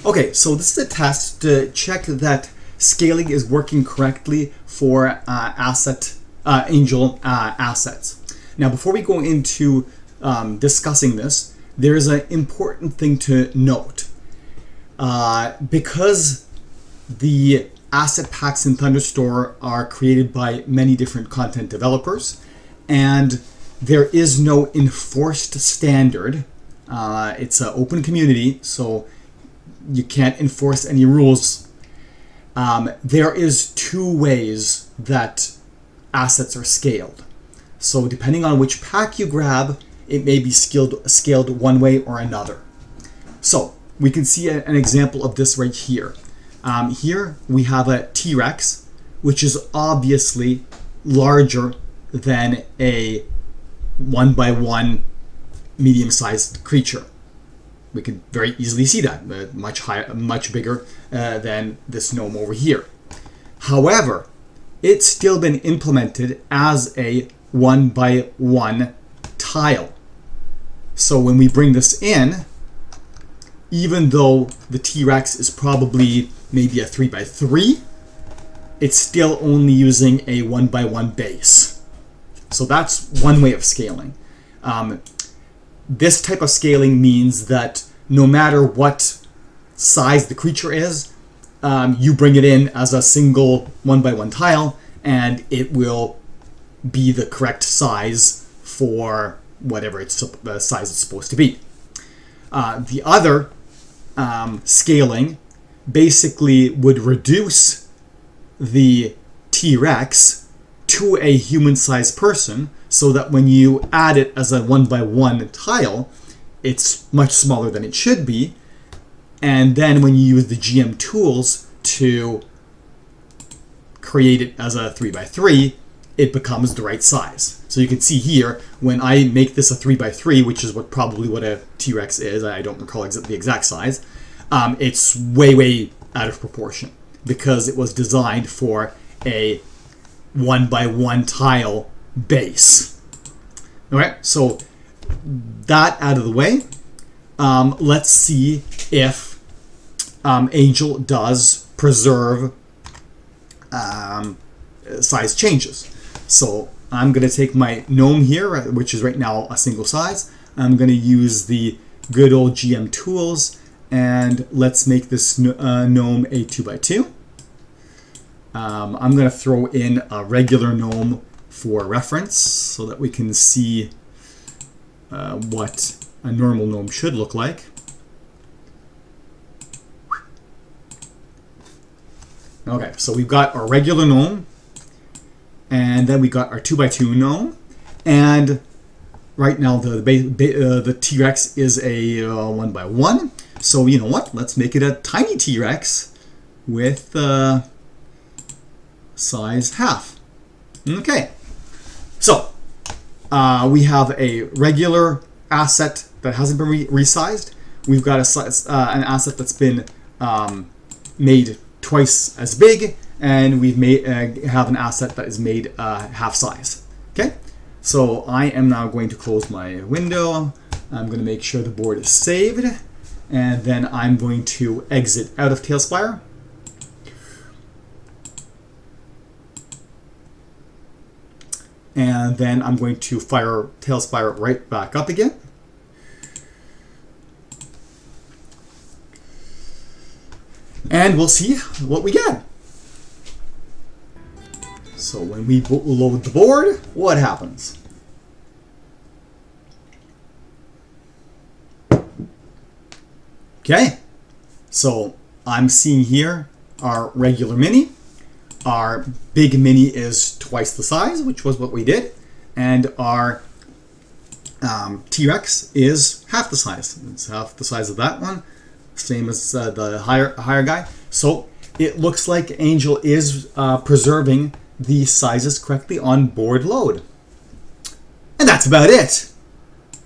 Okay, so this is a test to check that scaling is working correctly for Angel assets. Now, before we go into discussing this, there's an important thing to note. Because the asset packs in Thunderstore are created by many different content developers, and there is no enforced standard. It's an open community, so you can't enforce any rules. There is two ways that assets are scaled. So depending on which pack you grab, it may be scaled one way or another. So we can see an example of this right here. Here we have a T-Rex, which is obviously larger than a 1x1 medium-sized creature. We can very easily see that, much bigger than this gnome over here. However, it's still been implemented as a 1x1 tile. So when we bring this in, even though the T-Rex is probably maybe a 3x3, it's still only using a 1x1 base. So that's one way of scaling. This type of scaling means that no matter what size the creature is, you bring it in as a single 1x1 tile, and it will be the correct size for whatever size it's supposed to be. The other scaling basically would reduce the T-Rex to a human-sized person, so that when you add it as a 1x1 tile, it's much smaller than it should be. And then when you use the GM tools to create it as a 3x3, it becomes the right size. So you can see here, when I make this a 3x3, which is probably what a T-Rex is, I don't recall the exact size, it's way out of proportion because it was designed for a 1x1 tile base. All right, so that out of the way, let's see if Angel does preserve size changes. So I'm going to take my gnome here, which is right now a single size. I'm going to use the good old GM tools, and let's make this gnome a 2x2. I'm going to throw in a regular gnome for reference so that we can see what a normal gnome should look like. Okay, so we've got our regular gnome, and then we got our 2x2 gnome, and right now the T-Rex is a 1x1. So you know what? Let's make it a tiny T-Rex with size half. Okay, so we have a regular asset that hasn't been resized. We've got an asset that's been made twice as big, and we've have an asset that is made half size. Okay, so I am now going to close my window. I'm going to make sure the board is saved, and then I'm going to exit out of Talespire. And then I'm going to fire Talespire right back up again. And we'll see what we get. So when we load the board, what happens? Okay, so I'm seeing here our regular mini. Our big mini is twice the size, which was what we did, and our T-Rex is half the size. It's half the size of that one, same as the higher guy. So it looks like Angel is preserving the sizes correctly on board load. And that's about it.